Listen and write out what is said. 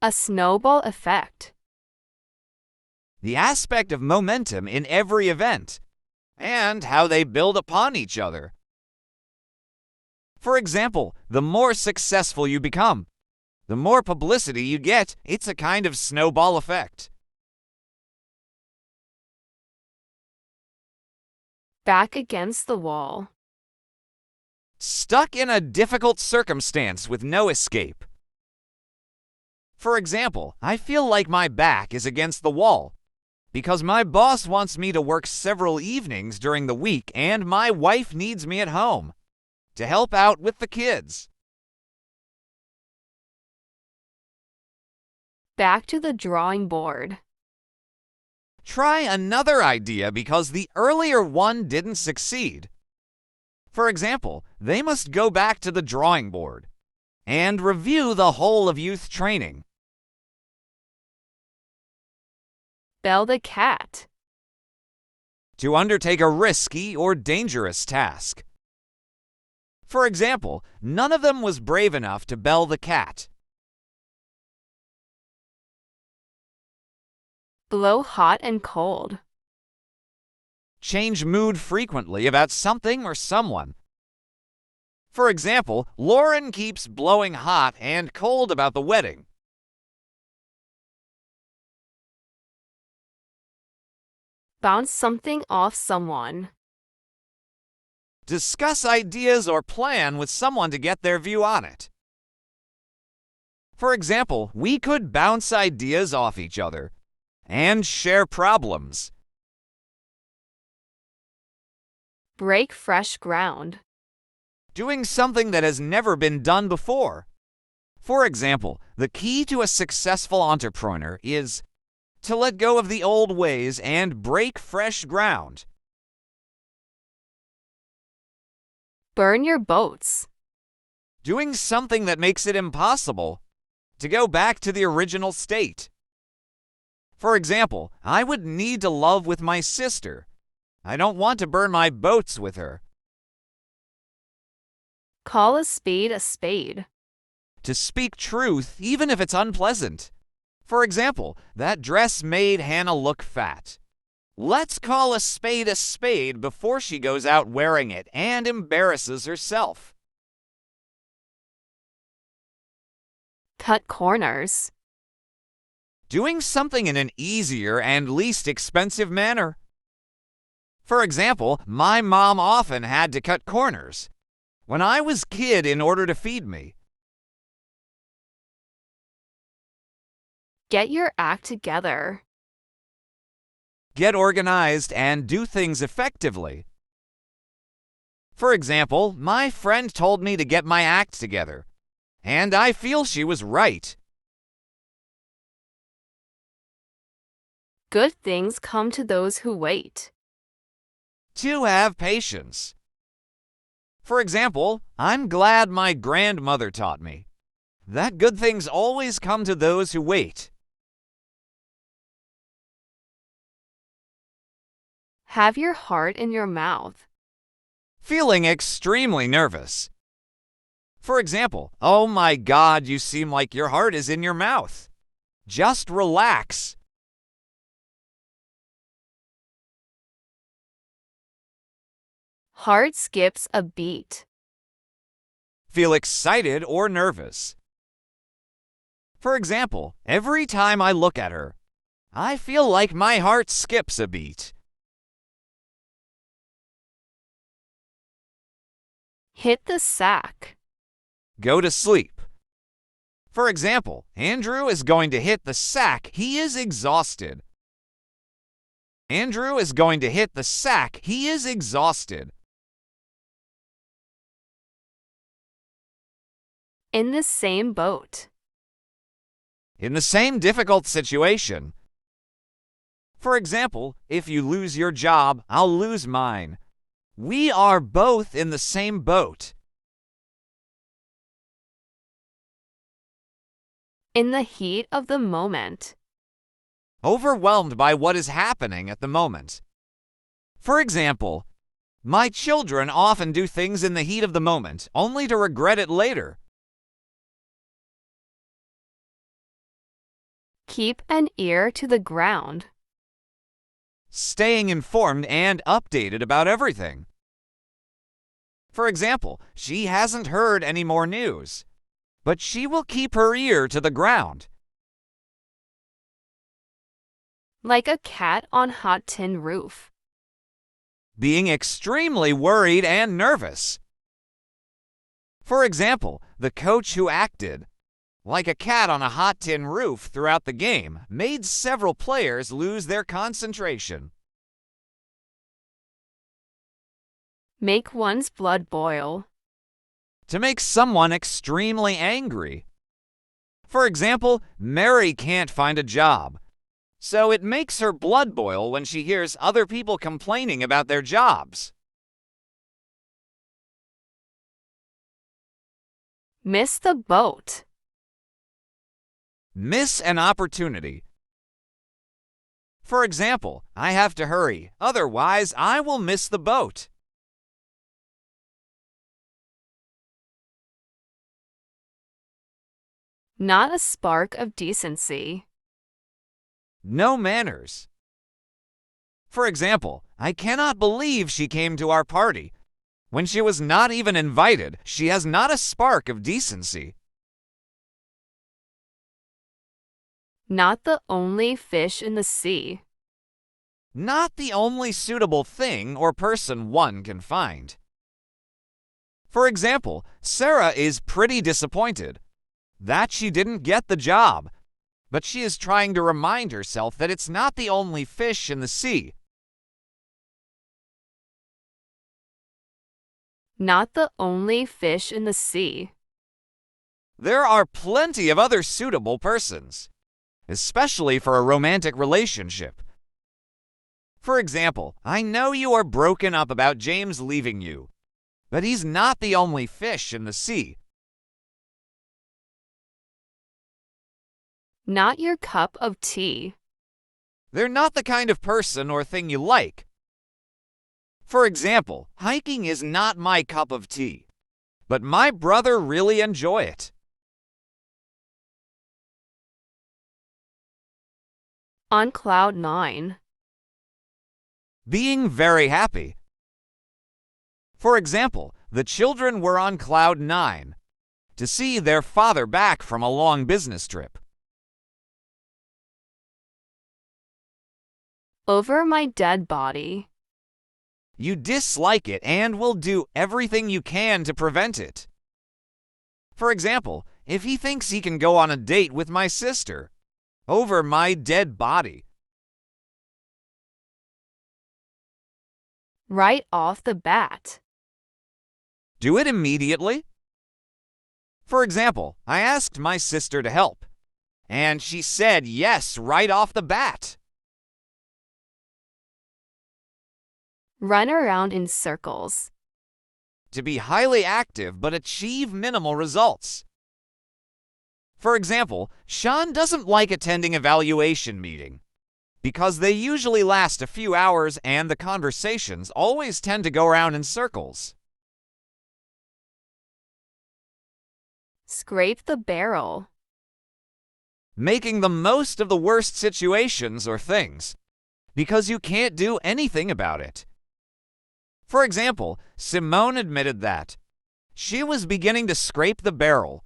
A snowball effect. The aspect of momentum in every event, and how they build upon each other. For example, the more successful you become, the more publicity you get. It's a kind of snowball effect. Back against the wall. Stuck in a difficult circumstance with no escape. For example, I feel like my back is against the wall because my boss wants me to work several evenings during the week and my wife needs me at home to help out with the kids. Back to the drawing board. Try another idea because the earlier one didn't succeed. For example, they must go back to the drawing board and review the whole of youth training. Bell the cat. To undertake a risky or dangerous task. For example, none of them was brave enough to bell the cat. Blow hot and cold. Change mood frequently about something or someone. For example, Lauren keeps blowing hot and cold about the wedding. Bounce something off someone. Discuss ideas or plan with someone to get their view on it. For example, we could bounce ideas off each other and share problems. Break fresh ground. Doing something that has never been done before. For example, the key to a successful entrepreneur is to let go of the old ways and break fresh ground. Burn your boats. Doing something that makes it impossible to go back to the original state. For example, I would need to love with my sister. I don't want to burn my boats with her. Call a spade a spade. To speak truth, even if it's unpleasant. For example, that dress made Hannah look fat. Let's call a spade before she goes out wearing it and embarrasses herself. Cut corners. Doing something in an easier and least expensive manner. For example, my mom often had to cut corners when I was a kid in order to feed me. Get your act together. Get organized and do things effectively. For example, my friend told me to get my act together, and I feel she was right. Good things come to those who wait. To have patience. For example, I'm glad my grandmother taught me that good things always come to those who wait. Have your heart in your mouth. Feeling extremely nervous. For example, oh my God, you seem like your heart is in your mouth. Just relax. Heart skips a beat. Feel excited or nervous. For example, every time I look at her, I feel like my heart skips a beat. Hit the sack. Go to sleep. For example, Andrew is going to hit the sack. He is exhausted. Andrew is going to hit the sack. He is exhausted. In the same boat. In the same difficult situation. For example, if you lose your job, I'll lose mine. We are both in the same boat. In the heat of the moment. Overwhelmed by what is happening at the moment. For example, my children often do things in the heat of the moment, only to regret it later. Keep an ear to the ground. Staying informed and updated about everything. For example, she hasn't heard any more news, but she will keep her ear to the ground. Like a cat on hot tin roof. Being extremely worried and nervous. For example, the coach who acted like a cat on a hot tin roof throughout the game made several players lose their concentration. Make one's blood boil. To make someone extremely angry. For example, Mary can't find a job, so it makes her blood boil when she hears other people complaining about their jobs. Miss the boat. Miss an opportunity. For example, I have to hurry, otherwise I will miss the boat. Not a spark of decency. No manners. For example, I cannot believe she came to our party. When she was not even invited, she has not a spark of decency. Not the only fish in the sea. Not the only suitable thing or person one can find. For example, Sarah is pretty disappointed that she didn't get the job, but she is trying to remind herself that it's not the only fish in the sea. Not the only fish in the sea. There are plenty of other suitable persons, especially for a romantic relationship. For example, I know you are broken up about James leaving you, but he's not the only fish in the sea. Not your cup of tea. They're not the kind of person or thing you like. For example, hiking is not my cup of tea, but my brother really enjoys it. On cloud nine. Being very happy. For example, the children were on cloud 9 to see their father back from a long business trip. Over my dead body. You dislike it and will do everything you can to prevent it. For example, if he thinks he can go on a date with my sister, over my dead body. Right off the bat. Do it immediately. For example, I asked my sister to help, and she said yes right off the bat. Run around in circles. To be highly active but achieve minimal results. For example, Sean doesn't like attending evaluation meeting because they usually last a few hours and the conversations always tend to go around in circles. Scrape the barrel. Making the most of the worst situations or things because you can't do anything about it. For example, Simone admitted that she was beginning to scrape the barrel.